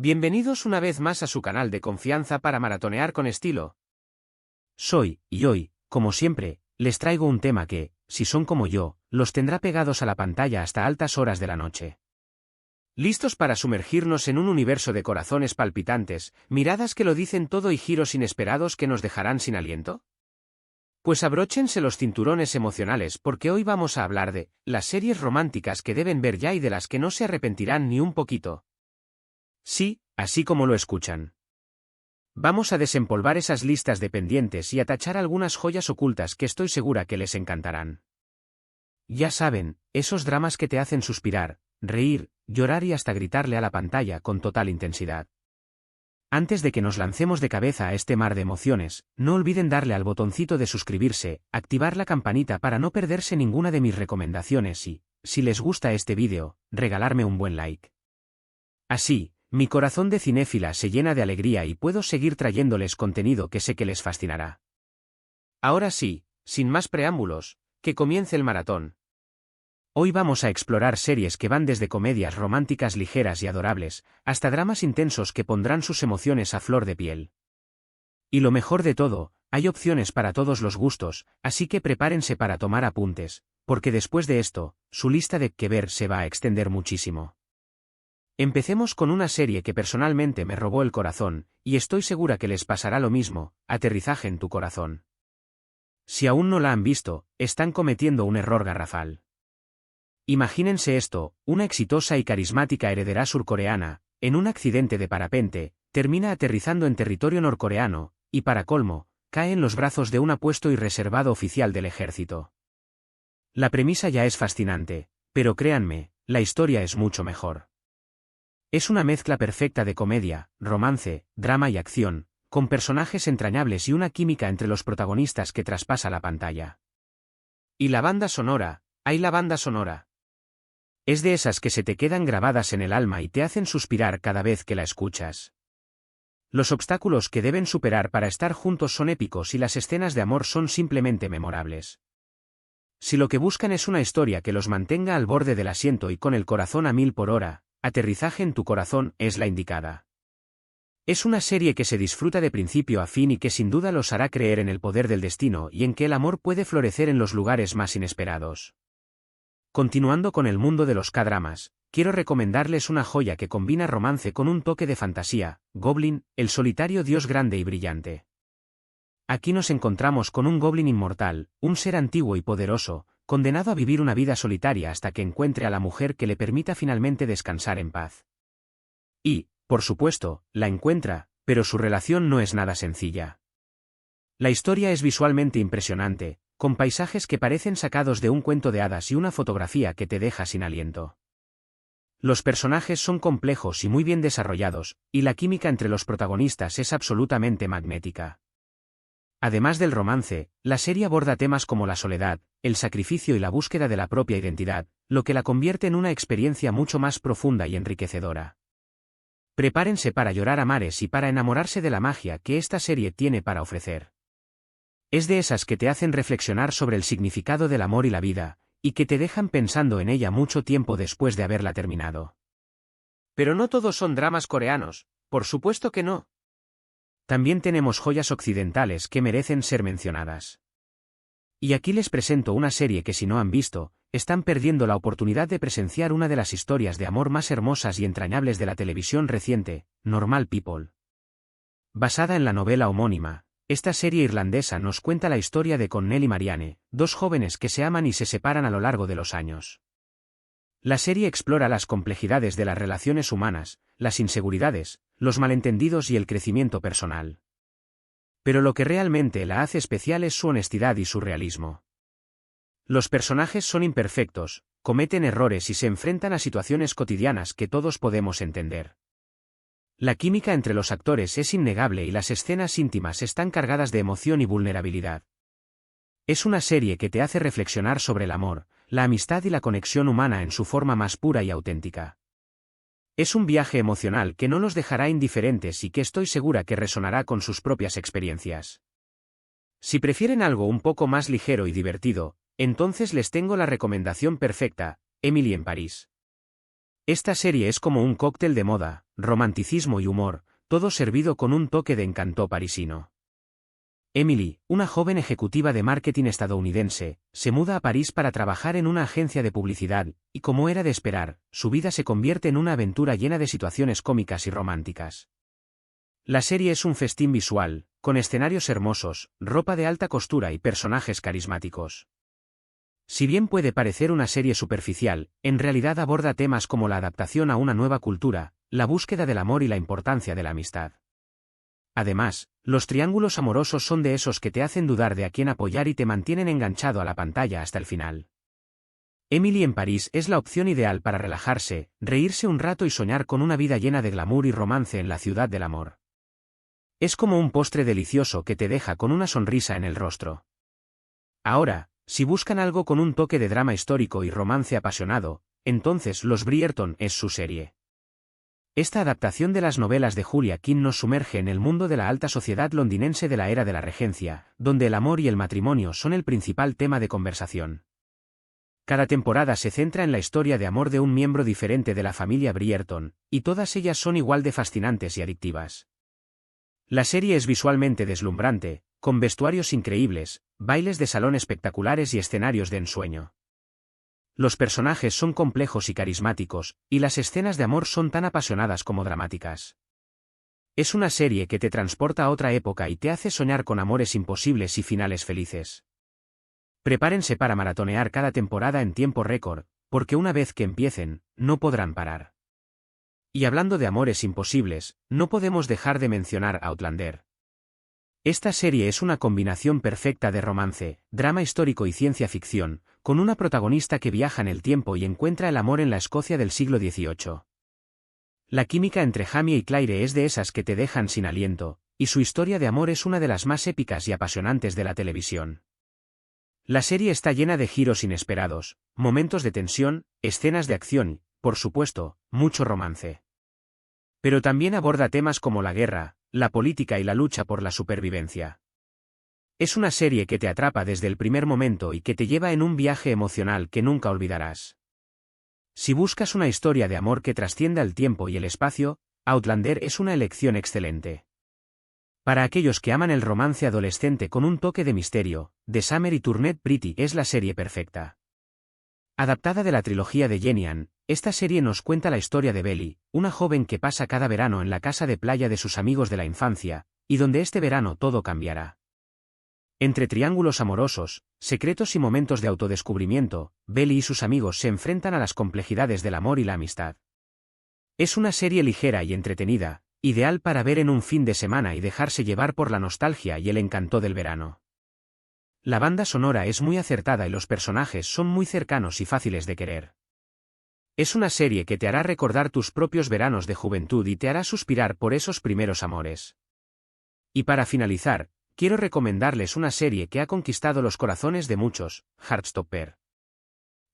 Bienvenidos una vez más a su canal de confianza para maratonear con estilo. Y hoy, como siempre, les traigo un tema que, si son como yo, los tendrá pegados a la pantalla hasta altas horas de la noche. ¿Listos para sumergirnos en un universo de corazones palpitantes, miradas que lo dicen todo y giros inesperados que nos dejarán sin aliento? Pues abróchense los cinturones emocionales porque hoy vamos a hablar de las series románticas que deben ver ya y de las que no se arrepentirán ni un poquito. Sí, así como lo escuchan. Vamos a desempolvar esas listas de pendientes y a tachar algunas joyas ocultas que estoy segura que les encantarán. Ya saben, esos dramas que te hacen suspirar, reír, llorar y hasta gritarle a la pantalla con total intensidad. Antes de que nos lancemos de cabeza a este mar de emociones, no olviden darle al botoncito de suscribirse, activar la campanita para no perderse ninguna de mis recomendaciones y, si les gusta este vídeo, regalarme un buen like. Así, mi corazón de cinéfila se llena de alegría y puedo seguir trayéndoles contenido que sé que les fascinará. Ahora sí, sin más preámbulos, que comience el maratón. Hoy vamos a explorar series que van desde comedias románticas ligeras y adorables, hasta dramas intensos que pondrán sus emociones a flor de piel. Y lo mejor de todo, hay opciones para todos los gustos, así que prepárense para tomar apuntes, porque después de esto, su lista de qué ver se va a extender muchísimo. Empecemos con una serie que personalmente me robó el corazón, y estoy segura que les pasará lo mismo, Aterrizaje en tu corazón. Si aún no la han visto, están cometiendo un error garrafal. Imagínense esto, una exitosa y carismática heredera surcoreana, en un accidente de parapente, termina aterrizando en territorio norcoreano, y para colmo, cae en los brazos de un apuesto y reservado oficial del ejército. La premisa ya es fascinante, pero créanme, la historia es mucho mejor. Es una mezcla perfecta de comedia, romance, drama y acción, con personajes entrañables y una química entre los protagonistas que traspasa la pantalla. Y la banda sonora, ¡ay la banda sonora! Es de esas que se te quedan grabadas en el alma y te hacen suspirar cada vez que la escuchas. Los obstáculos que deben superar para estar juntos son épicos y las escenas de amor son simplemente memorables. Si lo que buscan es una historia que los mantenga al borde del asiento y con el corazón a 1000 por hora, Aterrizaje en tu corazón es la indicada. Es una serie que se disfruta de principio a fin y que sin duda los hará creer en el poder del destino y en que el amor puede florecer en los lugares más inesperados. Continuando con el mundo de los K-dramas, quiero recomendarles una joya que combina romance con un toque de fantasía, Goblin, el solitario dios grande y brillante. Aquí nos encontramos con un Goblin inmortal, un ser antiguo y poderoso, condenado a vivir una vida solitaria hasta que encuentre a la mujer que le permita finalmente descansar en paz. Y, por supuesto, la encuentra, pero su relación no es nada sencilla. La historia es visualmente impresionante, con paisajes que parecen sacados de un cuento de hadas y una fotografía que te deja sin aliento. Los personajes son complejos y muy bien desarrollados, y la química entre los protagonistas es absolutamente magnética. Además del romance, la serie aborda temas como la soledad, el sacrificio y la búsqueda de la propia identidad, lo que la convierte en una experiencia mucho más profunda y enriquecedora. Prepárense para llorar a mares y para enamorarse de la magia que esta serie tiene para ofrecer. Es de esas que te hacen reflexionar sobre el significado del amor y la vida, y que te dejan pensando en ella mucho tiempo después de haberla terminado. Pero no todos son dramas coreanos, por supuesto que no. También tenemos joyas occidentales que merecen ser mencionadas. Y aquí les presento una serie que si no han visto, están perdiendo la oportunidad de presenciar una de las historias de amor más hermosas y entrañables de la televisión reciente, Normal People. Basada en la novela homónima, esta serie irlandesa nos cuenta la historia de Connell y Marianne, dos jóvenes que se aman y se separan a lo largo de los años. La serie explora las complejidades de las relaciones humanas, las inseguridades, los malentendidos y el crecimiento personal. Pero lo que realmente la hace especial es su honestidad y su realismo. Los personajes son imperfectos, cometen errores y se enfrentan a situaciones cotidianas que todos podemos entender. La química entre los actores es innegable y las escenas íntimas están cargadas de emoción y vulnerabilidad. Es una serie que te hace reflexionar sobre el amor, la amistad y la conexión humana en su forma más pura y auténtica. Es un viaje emocional que no los dejará indiferentes y que estoy segura que resonará con sus propias experiencias. Si prefieren algo un poco más ligero y divertido, entonces les tengo la recomendación perfecta, Emily en París. Esta serie es como un cóctel de moda, romanticismo y humor, todo servido con un toque de encanto parisino. Emily, una joven ejecutiva de marketing estadounidense, se muda a París para trabajar en una agencia de publicidad, y como era de esperar, su vida se convierte en una aventura llena de situaciones cómicas y románticas. La serie es un festín visual, con escenarios hermosos, ropa de alta costura y personajes carismáticos. Si bien puede parecer una serie superficial, en realidad aborda temas como la adaptación a una nueva cultura, la búsqueda del amor y la importancia de la amistad. Además, los triángulos amorosos son de esos que te hacen dudar de a quién apoyar y te mantienen enganchado a la pantalla hasta el final. Emily en París es la opción ideal para relajarse, reírse un rato y soñar con una vida llena de glamour y romance en la ciudad del amor. Es como un postre delicioso que te deja con una sonrisa en el rostro. Ahora, si buscan algo con un toque de drama histórico y romance apasionado, entonces Los Bridgerton es su serie. Esta adaptación de las novelas de Julia King nos sumerge en el mundo de la alta sociedad londinense de la era de la regencia, donde el amor y el matrimonio son el principal tema de conversación. Cada temporada se centra en la historia de amor de un miembro diferente de la familia Bridgerton, y todas ellas son igual de fascinantes y adictivas. La serie es visualmente deslumbrante, con vestuarios increíbles, bailes de salón espectaculares y escenarios de ensueño. Los personajes son complejos y carismáticos, y las escenas de amor son tan apasionadas como dramáticas. Es una serie que te transporta a otra época y te hace soñar con amores imposibles y finales felices. Prepárense para maratonear cada temporada en tiempo récord, porque una vez que empiecen, no podrán parar. Y hablando de amores imposibles, no podemos dejar de mencionar Outlander. Esta serie es una combinación perfecta de romance, drama histórico y ciencia ficción, con una protagonista que viaja en el tiempo y encuentra el amor en la Escocia del siglo XVIII. La química entre Jamie y Claire es de esas que te dejan sin aliento, y su historia de amor es una de las más épicas y apasionantes de la televisión. La serie está llena de giros inesperados, momentos de tensión, escenas de acción y, por supuesto, mucho romance. Pero también aborda temas como la guerra, la política y la lucha por la supervivencia. Es una serie que te atrapa desde el primer momento y que te lleva en un viaje emocional que nunca olvidarás. Si buscas una historia de amor que trascienda el tiempo y el espacio, Outlander es una elección excelente. Para aquellos que aman el romance adolescente con un toque de misterio, The Summer y Turned Pretty es la serie perfecta. Adaptada de la trilogía de Jenny Ann, esta serie nos cuenta la historia de Belly, una joven que pasa cada verano en la casa de playa de sus amigos de la infancia, y donde este verano todo cambiará. Entre triángulos amorosos, secretos y momentos de autodescubrimiento, Belly y sus amigos se enfrentan a las complejidades del amor y la amistad. Es una serie ligera y entretenida, ideal para ver en un fin de semana y dejarse llevar por la nostalgia y el encanto del verano. La banda sonora es muy acertada y los personajes son muy cercanos y fáciles de querer. Es una serie que te hará recordar tus propios veranos de juventud y te hará suspirar por esos primeros amores. Y para finalizar, quiero recomendarles una serie que ha conquistado los corazones de muchos, Heartstopper.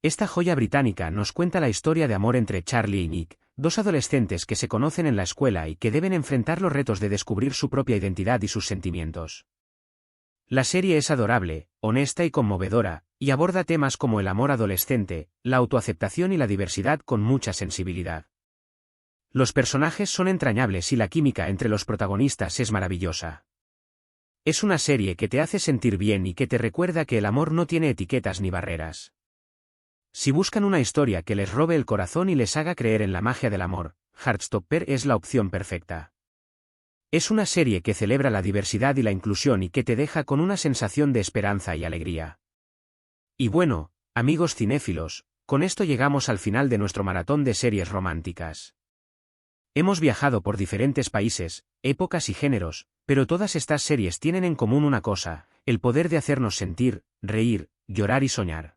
Esta joya británica nos cuenta la historia de amor entre Charlie y Nick, dos adolescentes que se conocen en la escuela y que deben enfrentar los retos de descubrir su propia identidad y sus sentimientos. La serie es adorable, honesta y conmovedora, y aborda temas como el amor adolescente, la autoaceptación y la diversidad con mucha sensibilidad. Los personajes son entrañables y la química entre los protagonistas es maravillosa. Es una serie que te hace sentir bien y que te recuerda que el amor no tiene etiquetas ni barreras. Si buscan una historia que les robe el corazón y les haga creer en la magia del amor, Heartstopper es la opción perfecta. Es una serie que celebra la diversidad y la inclusión y que te deja con una sensación de esperanza y alegría. Y bueno, amigos cinéfilos, con esto llegamos al final de nuestro maratón de series románticas. Hemos viajado por diferentes países, épocas y géneros, pero todas estas series tienen en común una cosa, el poder de hacernos sentir, reír, llorar y soñar.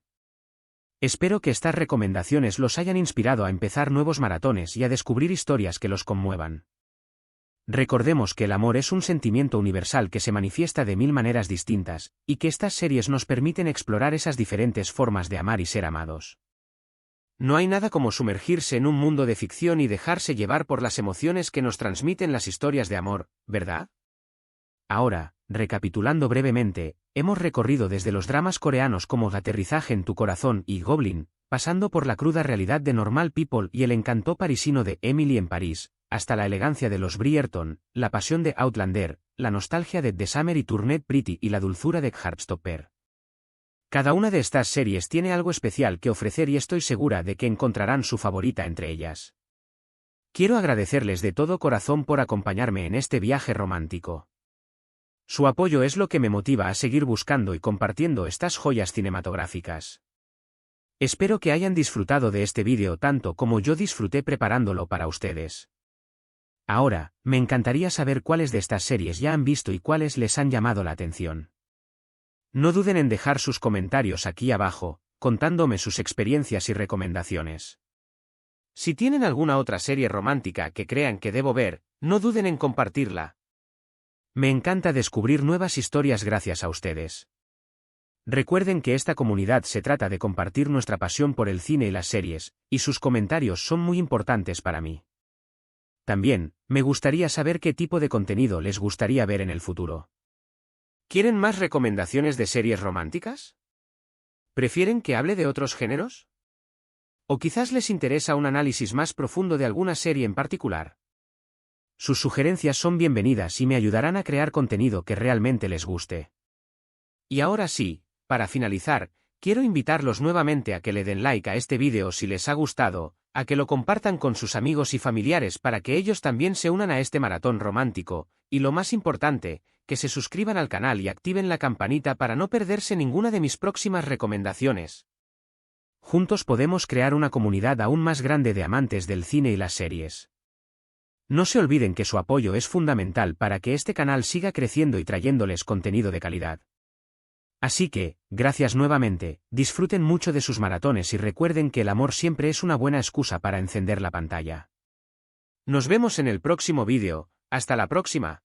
Espero que estas recomendaciones los hayan inspirado a empezar nuevos maratones y a descubrir historias que los conmuevan. Recordemos que el amor es un sentimiento universal que se manifiesta de mil maneras distintas, y que estas series nos permiten explorar esas diferentes formas de amar y ser amados. No hay nada como sumergirse en un mundo de ficción y dejarse llevar por las emociones que nos transmiten las historias de amor, ¿verdad? Ahora, recapitulando brevemente, hemos recorrido desde los dramas coreanos como Aterrizaje en tu corazón y Goblin, pasando por la cruda realidad de Normal People y el encanto parisino de Emily en París, hasta la elegancia de los Bridgerton, la pasión de Outlander, la nostalgia de The Summer y Turned Pretty y la dulzura de Heartstopper. Cada una de estas series tiene algo especial que ofrecer y estoy segura de que encontrarán su favorita entre ellas. Quiero agradecerles de todo corazón por acompañarme en este viaje romántico. Su apoyo es lo que me motiva a seguir buscando y compartiendo estas joyas cinematográficas. Espero que hayan disfrutado de este vídeo tanto como yo disfruté preparándolo para ustedes. Ahora, me encantaría saber cuáles de estas series ya han visto y cuáles les han llamado la atención. No duden en dejar sus comentarios aquí abajo, contándome sus experiencias y recomendaciones. Si tienen alguna otra serie romántica que crean que debo ver, no duden en compartirla. Me encanta descubrir nuevas historias gracias a ustedes. Recuerden que esta comunidad se trata de compartir nuestra pasión por el cine y las series, y sus comentarios son muy importantes para mí. También, me gustaría saber qué tipo de contenido les gustaría ver en el futuro. ¿Quieren más recomendaciones de series románticas? ¿Prefieren que hable de otros géneros? ¿O quizás les interesa un análisis más profundo de alguna serie en particular? Sus sugerencias son bienvenidas y me ayudarán a crear contenido que realmente les guste. Y ahora sí, para finalizar, quiero invitarlos nuevamente a que le den like a este vídeo si les ha gustado, a que lo compartan con sus amigos y familiares para que ellos también se unan a este maratón romántico, y lo más importante, que se suscriban al canal y activen la campanita para no perderse ninguna de mis próximas recomendaciones. Juntos podemos crear una comunidad aún más grande de amantes del cine y las series. No se olviden que su apoyo es fundamental para que este canal siga creciendo y trayéndoles contenido de calidad. Así que, gracias nuevamente, disfruten mucho de sus maratones y recuerden que el amor siempre es una buena excusa para encender la pantalla. Nos vemos en el próximo vídeo, hasta la próxima.